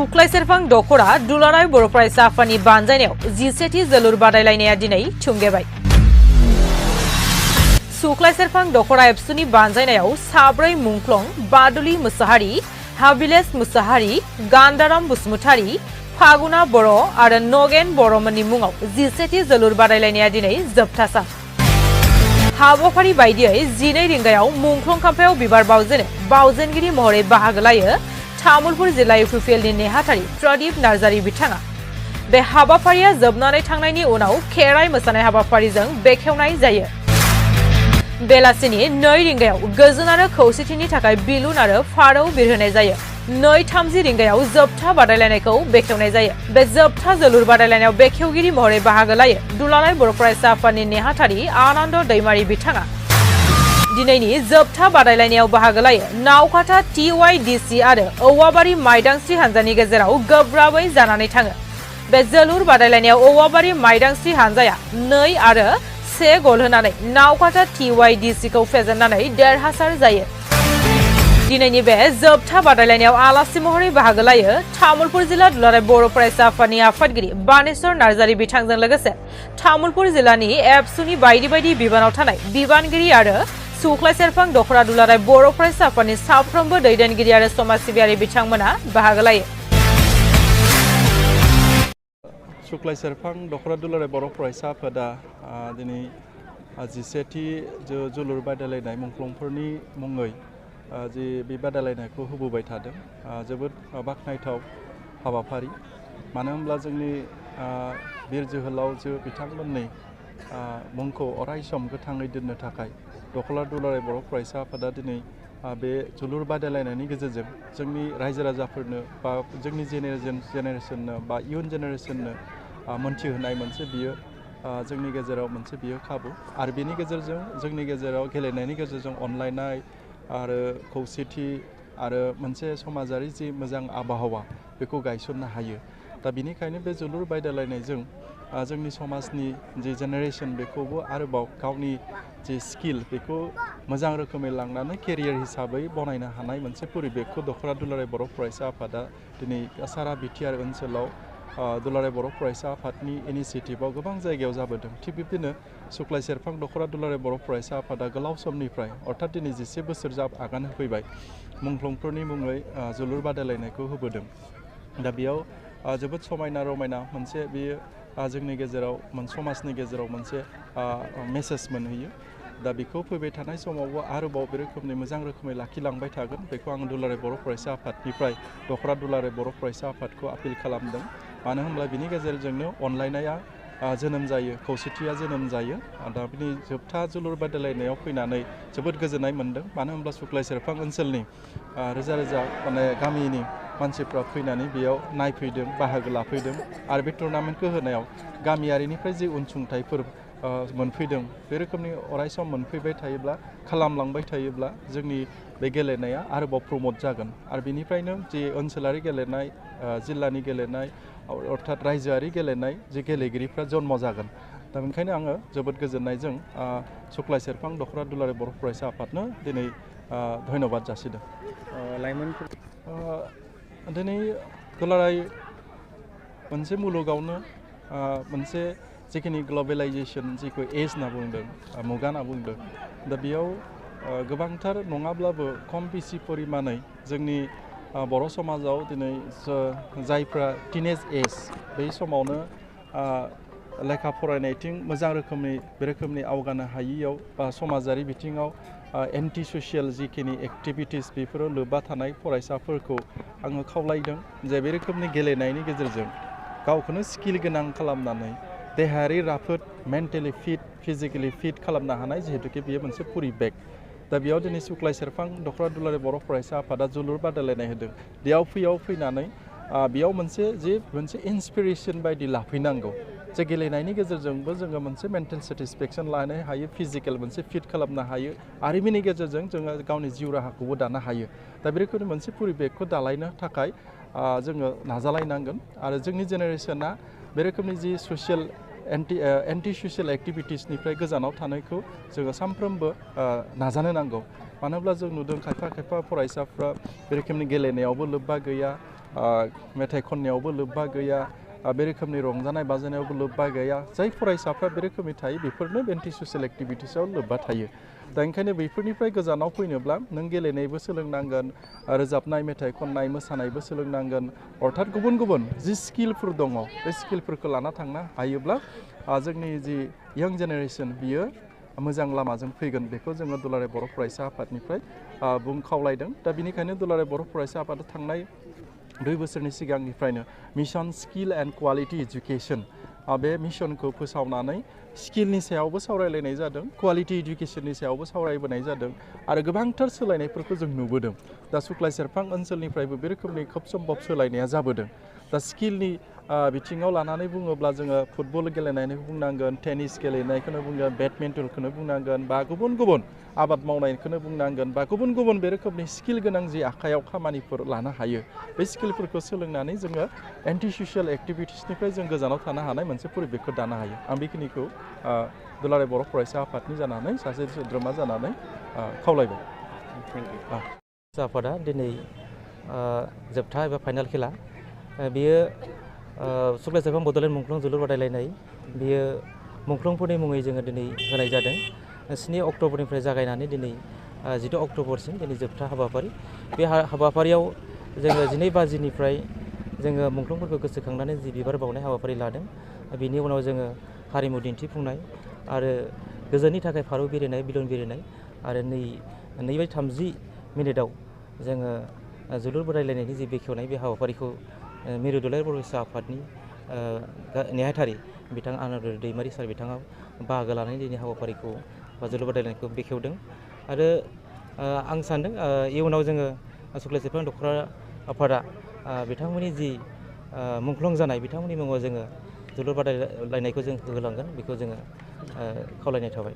सुख्लाय सेरफां दखरा दुलाराय बर' फरायसा आफादनि बानजायनायाव 17थि जोलुर बादायलायनाया दिनै थुंगेबाय। सुख्लाय सेरफां दखरा एबसुनि बानजायनायाव साब्रै मुंख्लं बादुलि मुसाहारि, हाबिलेस मुसाहारि, गान्दाराम बसुमतारि, फागुना बर' आरो नगेन बर'मोननि मुङाव 17थि जोलुर बादायलायनाया दिनै जोबथा सान। हाबाफारि बायदियै 12 रिंगायाव मुंख्लं खाम्फायाव बिबार बावजेनो बावजेनगिरि महरै बाहागो लायो तामुलपुर जिल्ला UPPLनि नेहाथारि प्रदीप नार्जारी बिथाङा। बे हाबाफारिया जोबनानै थांनायनि उनाव खेराइ मोसानाय हाबाफारिजों बेखेवनाय जायो। बेलासिनि 2 रिंगायाव गोजोन आरो खौसेथिनि थाखाय बिलुन आरो फारौ बिरहोनाय जायो। 2:30 रिंगायाव जोबथा बादायलायनायखौ बेखेवनाय जायो। बे जोबथा जोलुर बादायलायनायाव बेखेवगिरि महरै बाहागो लायो दुलाराय बर' फरायसा आफादनि नेहाथारि आनन्द दैमारी बिथाङा। दिनैनि जोबथा बादायलायनायाव बाहागो लायो नावकाथा TYDC आरो औवाबारि माइदांस्रि हानजानि गेजेराव गोब्राबै जानानै थाङो। बे जोलुर बादायलायनायाव औवाबारि माइदांस्रि हानजाया 2 आरो 1 गल होनानै नावकाथा TYDC खौ फेजेननानै देरहासार जायो। दिनैनि बे जोबथा बादायलायनायाव आलासि महरै बाहागो लायो तामुलपुर जिल्ला दुलाराय बर' फरायसा आफादनि आफादगिरि बानेश्वर नार्जारी बिथांजों लोगोसे तामुलपुर जिल्लानि एबसुनि बायदि बायदि बिबानाव थानाय बिबानगिरि आरो सुख्लाय सेरफां दखरा दुलाराय बर' फरायसा आफादनि साफ्रोमबो दैदेनगिरि आरो समाज सिबियारि बिथांमोना बाहागो लायो। सुख्लाय सेरफां दखरा दुलाराय बर' फरायसा आफादा दिनै 17थि जोलुर बादायलायनाय मुंख्लंफोरनि मुङै जि बे बादायलायनायखौ होबोबाय थादों। जोबोद बाख्नायथाव हाबाफारि, मानो होनब्ला जोंनि बिर जोहोलाव बिथांमोननि मुंखौ अरायसम गोथाङै दोननो थाखाय दखरा दुलाराय बर' फरायसा आफादा दिनै बे जोलुर बादायलायनायनि गेजेरजों जोंनि रायजो राजाफोरनो बा जोंनि जेनेरेसननो बा इयुन जेनेरेसननो मोनथिहोनाय मोनसे बियो जोंनि गेजेराव मोनसे बियो खाबु, आरो बेनि गेजेरजों जोंनि गेजेराव गेलेनायनि गेजेरजों अनलायनाय आरो खौसेथि आरो मोनसे समाजारि जि मोजां आबहावा बेखौ गायसननो हायो। दा बेनिखायनो बे जोलुर बादायलायनायजों जोंनि समाजनि जि जेनेरेसन बेखौबो आरोबाव गावनि जि स्किल बेखौ मोजां रोखोमै लांनानै केरियार हिसाबै बनायनो हानाय मोनसे परिबेकखौ दखरा दुलाराय बर' फरायसा आफादा दिनै सारा बिटिआर ओनसोलाव दुलाराय बर' फरायसा आफादनि इनिसियेटिभआव गोबां जायगायाव जाबोदों। थिग बिब्दिनो सुख्लाय सेरफां दखरा दुलाराय बर' फरायसा आफादा गोलाव समनिफ्राय अर्थात दिनै 10 बोसोर आगान होफैबाय मुंख्लंफोरनि मुङै जोलुर बादायलायनायखौ होबोदों। दा बेयाव जोबोद समायना रमायना मोनसे बेयो जोंनि गेजेराव समाजनि गेजेराव मोनसे मेसेज मोनहैयो। दा बेखौ फैबाय थानाय समावबो आरोबाव बे रोखोमनि मोजां रोखोमै लाखिलांबाय थागोन बेखौ आं दुलाराय बर' फरायसा आफादनिफ्राय दखरा दुलाराय बर' फरायसा आफादखौ आपिल खालामदों। मानो होनब्ला बिनि गेजेरजोंनो अनलायनाया जोनोम जायो, खौसेथिया जोनोम जायो। दा बिनि जोबथा जोलुर बादायलायनायाव फैनानै जोबोद गोजोननाय मोन्दों, मानो होनब्ला सुख्लाय सेरफां ओनसोलनि रोजा रोजा गामिनि मानसिफ्रा फैनानै बेयाव नायफैदों, बाहागो लाफैदों, आरो बे टुर्नामेन्टखौ होनायाव गामियारिनिफ्राय जि अनसुंथाइफोर मोनफैदों बे रोखोमनि अरायसम मोनफैबाय थायोब्ला, खालामलांबाय थायोब्ला जोंनि बे गेलेनाया आरोबाव प्रमोट जागोन, आरो बेनिफ्रायनो जि ओनसोलारि गेलेनाय, जिल्लानि गेलेनाय, अर्थात रायजोआरि गेलेनाय जि गेलेगिरिफ्रा जन्म जागोन। दा बेनिखायनो आङो जोबोद गोजोननायजों सुख्लाय सेरफां दखरा दुलाराय बर' फरायसा आफादनो दिनै धन्यबाद जासिदों। लाइमोनफोर दिनै दुलाराय मोनसे मुलुगावनो मोनसे जिखिनि ग्लबेलाइजेसन जिखौ एज होनना बुंदों, मुगा होनना बुंदों, दा बेयाव गोबांथार नङाब्लाबो खम बेसि परिमानै जोंनि बर' समाजाव दिनै जायफ्रा टिनेज एज बै समावनो लेखा फरायनायथिं मोजां रोखोमनि आवगानो हायियाव बा समाजारि बिथिङाव एन्टि ससियेल जिखिनि एक्टिभिटिस बेफोराव लोब्बा थानाय फरायसाफोरखौ आङो खावलायदों जे बे रोखोमनि गेलेनायनि गेजेरजों गावखौनो स्किल गोनां खालामनानै देहायारि राफोद, मेन्टेलि फिट, फिजिकेलि फिट खालामनो हानाय जिहेतुके बेयो मोनसे परिबेक। दा बेयाव दिनै सुख्लाय सेरफां दखरा दुलाराय बर' फरायसा आफादा जोलुर बादायलायनाय होदों। बेयाव फैनानै बेयाव मोनसे इन्सपिरेसन बायदि लाफैनांगौ जे गेलेनायनि गेजेरजोंबो जोङो मोनसे मेन्टेल सेटिसफेक्सन लानो हायो, फिजिकेल मोनसे फिट खालामनो हायो, आरो बेनि गेजेरजों जोङो गावनि जिउ राहाखौबो दानो हायो। दा बे रोखोमनि मोनसे परिबेकखौ दालायनो थाखाय जोङो नाजालायनांगोन, आरो जोंनि जेनेरेसना बे रोखोमनि जि ससियेल एन्टि ससियेल एक्टिभिटिसनिफ्राय गोजानाव थानायखौ जोङो सानफ्रोमबो नाजानो नांगौ। मानो होनब्ला जों नुदों खायफा फरायसाफ्रा बे रोखोमनि गेलेनायावबो लोब्बा गैया, मेथाइ खननायावबो लोब्बा गैया, बे रोखोमनि रंजानाय बाजानायावबो लोब्बा गैया। जाय फरायसाफ्रा बे रोखोमनि थायो बेफोरनो एन्टि ससियेल एक्टिभिटिसआव लोब्बा थायो। दा ओंखायनो बेफोरनिफ्राय गोजानाव फैनोब्ला नों गेलेनायबो सोलोंनांगोन, रोजाबनाय, मेथाइ खननाय, मोसानायबो सोलोंनांगोन। अर्थात गुबुन गुबुन जि स्किलफोर दङ बे स्किलफोरखौ लाना थांनो हायोब्ला जोंनि जि यां जेनेरेसन बियो मोजां लामाजों फैगोन। बेखौ जोङो दुलाराय बर' फरायसा आफादनिफ्राय खावलायदों। दा बेनिखायनो दुलाराय बर' फरायसा आफादा थांनाय 2 बोसोरनि सिगांनिफ्रायनो mission skill and quality education बे मिशनखौ फोसावनानै स्किलनि सायावबो सावरायलायनाय जादों, क्वालिटि इडुकेसननि सायावबो सावरायबोनाय जादों आरो गोबांथार सोलायनायफोरखौ जों नुबोदों। दा सुक्लाय सेरफां ओनसोलनिफ्रायबो बे रोखोमनि खोब सम्भब सोलायनाया जाबोदों। दा स्किलनि बिथिङाव लानानै बुङोब्ला जोङो फुटबल गेलेनायखौ बुंनांगोन, टेनिस गेलेनायखौनो बुंनांगोन, बेडमिन्टनखौनो बुंनांगोन, बा गुबुन गुबुन आबाद मावनायखौनो बुंनांगोन, बा गुबुन गुबुन बे रोखोमनि स्किल गोनां जि आखायाव खामानिफोर लानो हायो बे स्किलफोरखौ सोलोंनानै जोङो एन्टि ससियेल एक्टिभिटिसनिफ्राय जों गोजानाव थानो हानाय मोनसे परिबेखखौ दानो हायो। आं बेखिनिखौ दुलाराय बर' फरायसा आफादनि जानानै सासे सोद्रोमा जानानै खावलायबाय। आफादा दिनै जोबथा एबा फाइनाल खेला बेयो सुक्लाय सेरफां बड'लेण्ड मुंख्लं जोलुर बादायलायनाय बेयो मुंख्लंफोरनि मुङै जोङो दिनै होनाय जादों। 7 अक्ट'बरनिफ्राय जागायनानै दिनै 10 अक्ट'बरसिम दिनै जोबथा हाबाफारि। बे हाबाफारियाव जोङो 12 बाजिनिफ्राय जोङो मुंख्लंफोरखौ गोसोखांनानै जि बिबार बावनाय हाबाफारि लादों। बिनि उनाव जोङो हारिमु दिन्थिफुंनाय आरो गोजोननि थाखाय फारौ बिरहोनाय, बिलन बिरहोनाय आरो 2:30 मिनिटाव जोङो जोलुर बादायलायनायनि जि बेखेवनाय बे हाबाफारिखौ मिरु दुलाराय बर' फरायसा आफादनि नेहाथारि बिथां आनन्द दैमारि सार बिथाङा बाहागो लानानै दिनै हाबाफारिखौ बा जोलुर बादायलायनायखौ बेखेवदों। आरो आं सान्दों इयुनाव जोङो सुक्लाय सेरफां दख'रा आफादा बिथांमोननि जि मुंख्लं जानाय बिथांमोननि मुङाव जोङो जोलुर बादायलायनायखौ जों होलांगोन, बेखौ जोङो खावलायनाय थाबाय।